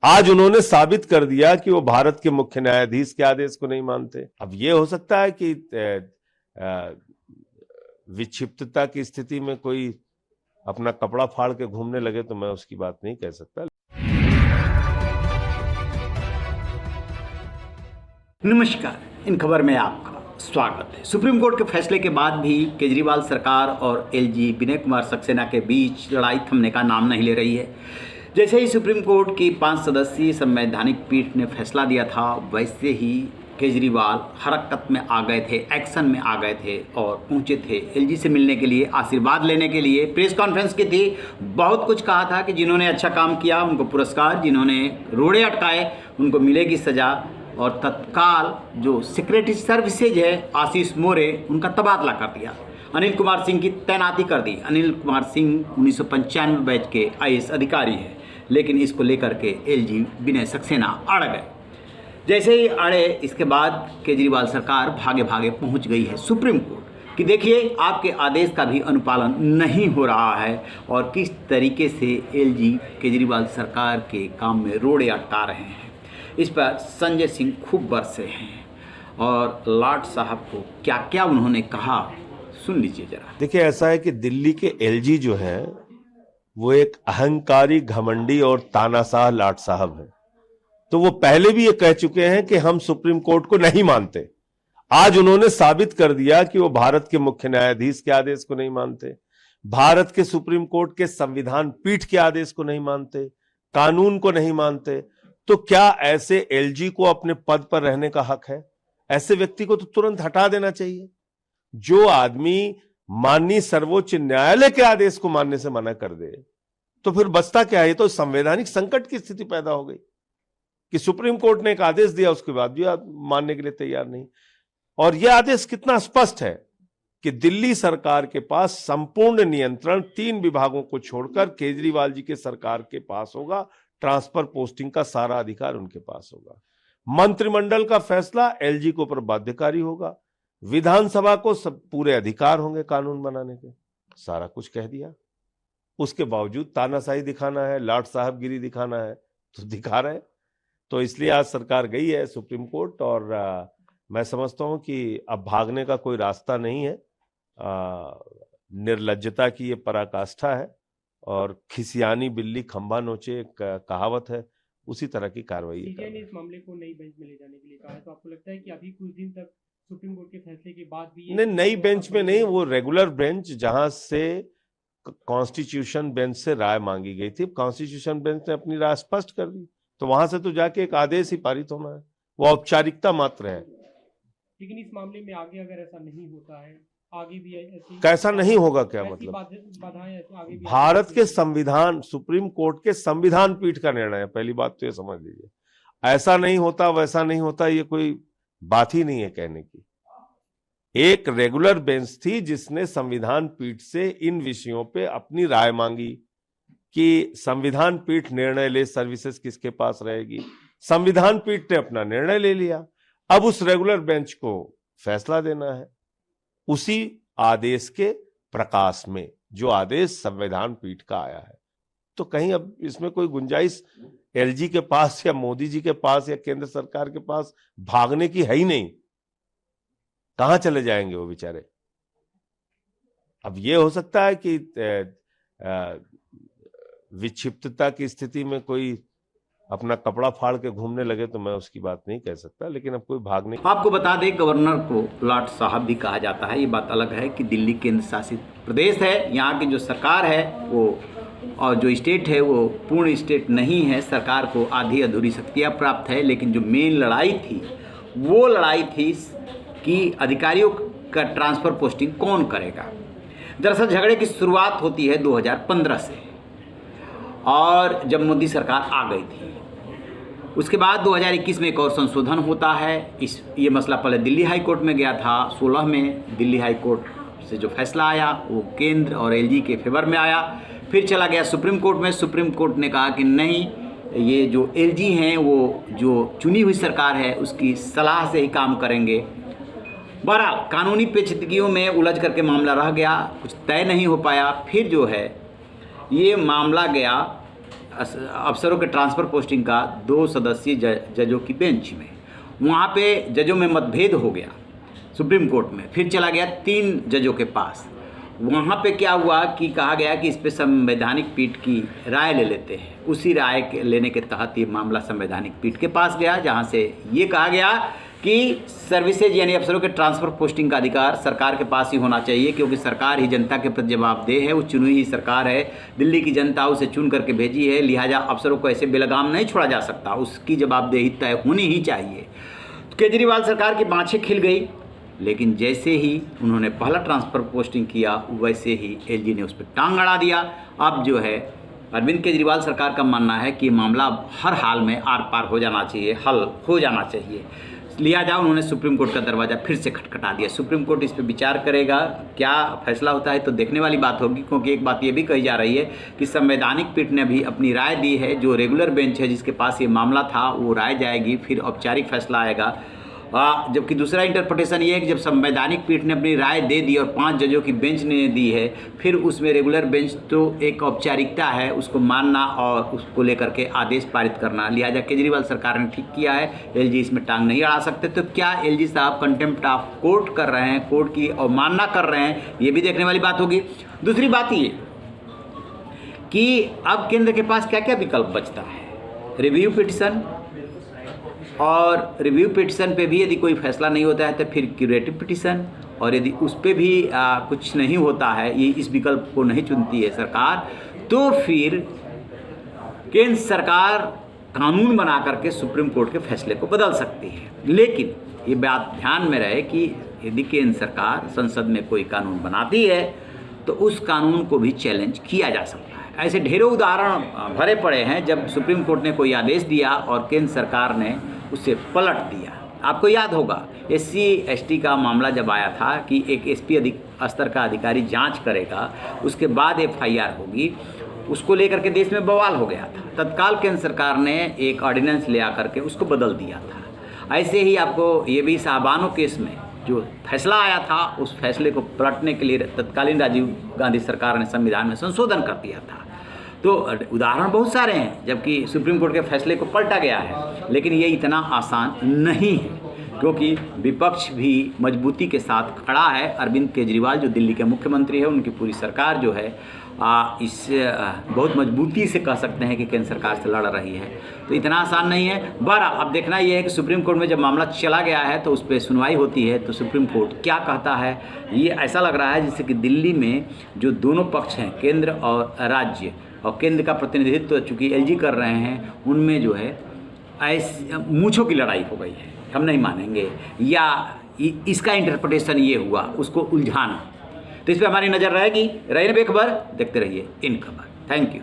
आज उन्होंने साबित कर दिया कि वो भारत के मुख्य न्यायाधीश के आदेश को नहीं मानते। अब ये हो सकता है कि विक्षिप्तता की स्थिति में कोई अपना कपड़ा फाड़ के घूमने लगे तो मैं उसकी बात नहीं कह सकता। नमस्कार, इन खबर में आपका स्वागत है। सुप्रीम कोर्ट के फैसले के बाद भी केजरीवाल सरकार और एलजी विनय कुमार सक्सेना के बीच लड़ाई थमने का नाम नहीं ले रही है। जैसे ही सुप्रीम कोर्ट की 5 सदस्यीय संवैधानिक पीठ ने फैसला दिया था, वैसे ही केजरीवाल हरकत में आ गए थे, एक्शन में आ गए थे और पहुंचे थे एलजी से मिलने के लिए, आशीर्वाद लेने के लिए। प्रेस कॉन्फ्रेंस की थी, बहुत कुछ कहा था कि जिन्होंने अच्छा काम किया उनको पुरस्कार, जिन्होंने रोड़े अटकाए उनको मिलेगी सजा, और तत्काल जो सिक्योरिटी सर्विसेज है आशीष मोरे, उनका तबादला कर दिया। अनिल कुमार सिंह की तैनाती कर दी। अनिल कुमार सिंह 1995 बैच के आईएएस अधिकारी हैं, लेकिन इसको लेकर के एलजी विनय सक्सेना अड़ गए। जैसे ही अड़े, इसके बाद केजरीवाल सरकार भागे भागे पहुंच गई है सुप्रीम कोर्ट कि देखिए आपके आदेश का भी अनुपालन नहीं हो रहा है और किस तरीके से एलजी केजरीवाल सरकार के काम में रोड़े अटका रहे हैं। इस पर संजय सिंह खूब बरसे हैं और लाट साहब को क्या क्या उन्होंने कहा, सुन लीजिए जरा। देखिए, ऐसा है कि दिल्ली के एलजी जो है वो एक अहंकारी, घमंडी और तानाशाह लाट साहब है। तो वो पहले भी ये कह चुके हैं कि हम सुप्रीम कोर्ट को नहीं मानते। आज उन्होंने साबित कर दिया कि वो भारत के मुख्य न्यायाधीश के आदेश को नहीं मानते, भारत के सुप्रीम कोर्ट के संविधान पीठ के आदेश को नहीं मानते, कानून को नहीं मानते। तो क्या ऐसे एलजी को अपने पद पर रहने का हक है? ऐसे व्यक्ति को तो तुरंत हटा देना चाहिए। जो आदमी माननीय सर्वोच्च न्यायालय के आदेश को मानने से मना कर दे तो फिर बचता क्या है? तो संवैधानिक संकट की स्थिति पैदा हो गई कि सुप्रीम कोर्ट ने एक आदेश दिया, उसके बाद भी मानने के लिए तैयार नहीं। और यह आदेश कितना स्पष्ट है कि दिल्ली सरकार के पास संपूर्ण नियंत्रण 3 विभागों को छोड़कर केजरीवाल जी के सरकार के पास होगा। ट्रांसफर पोस्टिंग का सारा अधिकार उनके पास होगा। मंत्रिमंडल का फैसला एलजी के ऊपर बाध्यकारी होगा। विधानसभा को सब पूरे अधिकार होंगे कानून बनाने के। सारा कुछ कह दिया, उसके बावजूद तानाशाही दिखाना है, लाट साहबगिरी दिखाना है तो दिखा रहे। तो इसलिए आज सरकार गई है सुप्रीम कोर्ट और मैं समझता हूं कि अब भागने का कोई रास्ता नहीं है। निर्लज्जता की ये पराकाष्ठा है और खिसियानी बिल्ली खंभा नोचे, एक कहावत है, उसी तरह की कार्रवाई है। इस मामले को नई बेंच में ले जाने के लिए कहा है, तो आपको लगता है कि अभी कुछ दिन तक सुप्रीम कोर्ट के फैसले के बाद भी नहीं, नई बेंच में नहीं, वो रेगुलर बेंच जहां से कॉन्स्टिट्यूशन बेंच से राय मांगी गई थी, कॉन्स्टिट्यूशन बेंच ने अपनी राय स्पष्ट कर दी। तो वहां से तो जाके एक आदेश ही पारित होना है, वो औपचारिकता मात्र है। लेकिन इस मामले में आगे अगर ऐसा नहीं होता है, आगे भी ऐसी कैसा नहीं होगा? क्या मतलब? बाधाएं आगे भी भारत के संविधान, सुप्रीम कोर्ट के संविधान पीठ का निर्णय है। पहली बात तो ये समझ लीजिए, ऐसा नहीं होता वैसा नहीं होता, ये कोई बात ही नहीं है कहने की। एक रेगुलर बेंच थी जिसने संविधान पीठ से इन विषयों पे अपनी राय मांगी कि संविधान पीठ निर्णय ले, सर्विसेज किसके पास रहेगी। संविधान पीठ ने अपना निर्णय ले लिया। अब उस रेगुलर बेंच को फैसला देना है उसी आदेश के प्रकाश में, जो आदेश संविधान पीठ का आया है। तो कहीं अब इसमें कोई गुंजाइश एलजी के पास या मोदी जी के पास या केंद्र सरकार के पास भागने की है ही नहीं। कहां चले जाएंगे वो बेचारे? अब ये हो सकता है कि विक्षिप्तता की स्थिति में कोई अपना कपड़ा फाड़ के घूमने लगे तो मैं उसकी बात नहीं कह सकता, लेकिन अब कोई भागने। आपको बता दें, गवर्नर को लाट साहब भी कहा जाता है। ये बात अलग है कि दिल्ली केंद्र शासित प्रदेश है, यहाँ की जो सरकार है वो और जो स्टेट है वो पूर्ण स्टेट नहीं है। सरकार को आधी अधूरी शक्तियाँ प्राप्त है, लेकिन जो मेन लड़ाई थी वो लड़ाई थी कि अधिकारियों का ट्रांसफ़र पोस्टिंग कौन करेगा। दरअसल झगड़े की शुरुआत होती है 2015 से, और जब मोदी सरकार आ गई थी उसके बाद 2021 में एक और संशोधन होता है। ये मसला पहले दिल्ली हाई कोर्ट में गया था। 16 में दिल्ली हाई कोर्ट से जो फैसला आया वो केंद्र और एलजी के फेवर में आया। फिर चला गया सुप्रीम कोर्ट में। सुप्रीम कोर्ट ने कहा कि नहीं, ये जो एलजी हैं वो जो चुनी हुई सरकार है उसकी सलाह से ही काम करेंगे। बहरहाल कानूनी पेचीदगियों में उलझ करके मामला रह गया, कुछ तय नहीं हो पाया। फिर जो है ये मामला गया अफसरों के ट्रांसफ़र पोस्टिंग का 2 सदस्यीय जजों की बेंच में। वहाँ पे जजों में मतभेद हो गया सुप्रीम कोर्ट में, फिर चला गया 3 जजों के पास। वहाँ पे क्या हुआ कि कहा गया कि इस पे संवैधानिक पीठ की राय ले लेते हैं। उसी राय के लेने के तहत ये मामला संवैधानिक पीठ के पास गया, जहाँ से ये कहा गया कि सर्विसेज यानी अफसरों के ट्रांसफ़र पोस्टिंग का अधिकार सरकार के पास ही होना चाहिए, क्योंकि सरकार ही जनता के प्रति जवाबदेह है। वो चुनी हुई सरकार है, दिल्ली की जनता उसे चुन करके भेजी है, लिहाजा अफसरों को ऐसे बेलगाम नहीं छोड़ा जा सकता, उसकी जवाबदेही तय होनी ही चाहिए। केजरीवाल सरकार की बाँछें खिल गई, लेकिन जैसे ही उन्होंने पहला ट्रांसफ़र पोस्टिंग किया वैसे ही एलजी ने उस पर टांग अड़ा दिया। अब जो है अरविंद केजरीवाल सरकार का मानना है कि मामला हर हाल में आर पार हो जाना चाहिए, हल हो जाना चाहिए, लिहाजा उन्होंने सुप्रीम कोर्ट का दरवाज़ा फिर से खटखटा दिया। सुप्रीम कोर्ट इस पर विचार करेगा, क्या फैसला होता है तो देखने वाली बात होगी, क्योंकि एक बात ये भी कही जा रही है कि संवैधानिक पीठ ने भी अपनी राय दी है। जो रेगुलर बेंच है जिसके पास ये मामला था वो राय जाएगी, फिर औपचारिक फैसला आएगा। जबकि दूसरा इंटरप्रिटेशन ये है कि जब संवैधानिक पीठ ने अपनी राय दे दी और 5 जजों की बेंच ने दी है, फिर उसमें रेगुलर बेंच तो एक औपचारिकता है, उसको मानना और उसको लेकर के आदेश पारित करना। लिहाजा केजरीवाल सरकार ने ठीक किया है, एलजी इसमें टांग नहीं अड़ा सकते। तो क्या एलजी साहब कंटेम्प्ट ऑफ कोर्ट कर रहे हैं, कोर्ट की अवमानना कर रहे हैं, ये भी देखने वाली बात होगी। दूसरी बात ये कि अब केंद्र के पास क्या क्या विकल्प बचता है। रिव्यू पिटिशन, और रिव्यू पिटिशन पे भी यदि कोई फैसला नहीं होता है तो फिर क्यूरेटिव पिटिशन, और यदि उस पर भी कुछ नहीं होता है, ये इस विकल्प को नहीं चुनती है सरकार, तो फिर केंद्र सरकार कानून बना करके सुप्रीम कोर्ट के फैसले को बदल सकती है। लेकिन ये बात ध्यान में रहे कि यदि केंद्र सरकार संसद में कोई कानून बनाती है तो उस कानून को भी चैलेंज किया जा सकता है। ऐसे ढेरों उदाहरण भरे पड़े हैं जब सुप्रीम कोर्ट ने कोई आदेश दिया और केंद्र सरकार ने उसे पलट दिया। आपको याद होगा SC/ST का मामला जब आया था कि एक SP स्तर का अधिकारी जांच करेगा, उसके बाद FIR होगी, उसको लेकर के देश में बवाल हो गया था। तत्काल केंद्र सरकार ने एक ऑर्डिनेंस ले आकर के उसको बदल दिया था। ऐसे ही आपको ये भी साहबानो केस में जो फैसला आया था, उस फैसले को पलटने के लिए तत्कालीन राजीव गांधी सरकार ने संविधान में संशोधन कर दिया था। तो उदाहरण बहुत सारे हैं जबकि सुप्रीम कोर्ट के फैसले को पलटा गया है, लेकिन ये इतना आसान नहीं है, क्योंकि विपक्ष भी मजबूती के साथ खड़ा है। अरविंद केजरीवाल जो दिल्ली के मुख्यमंत्री है, उनकी पूरी सरकार जो है इस बहुत मजबूती से कह सकते हैं कि केंद्र सरकार से लड़ रही है। तो इतना आसान नहीं है। बहरहाल अब देखना ये है कि सुप्रीम कोर्ट में जब मामला चला गया है तो उस पर सुनवाई होती है तो सुप्रीम कोर्ट क्या कहता है। ये ऐसा लग रहा है जैसे कि दिल्ली में जो दोनों पक्ष हैं, केंद्र और राज्य, और केंद्र का प्रतिनिधित्व चूँकि एलजी कर रहे हैं, उनमें जो है ऐसी मूंछों की लड़ाई हो गई है। हम नहीं मानेंगे, या इसका इंटरप्रिटेशन ये हुआ, उसको उलझाना। तो इस पर हमारी नज़र रहेगी। रहिए बेखबर, देखते रहिए इन खबर। Thank you.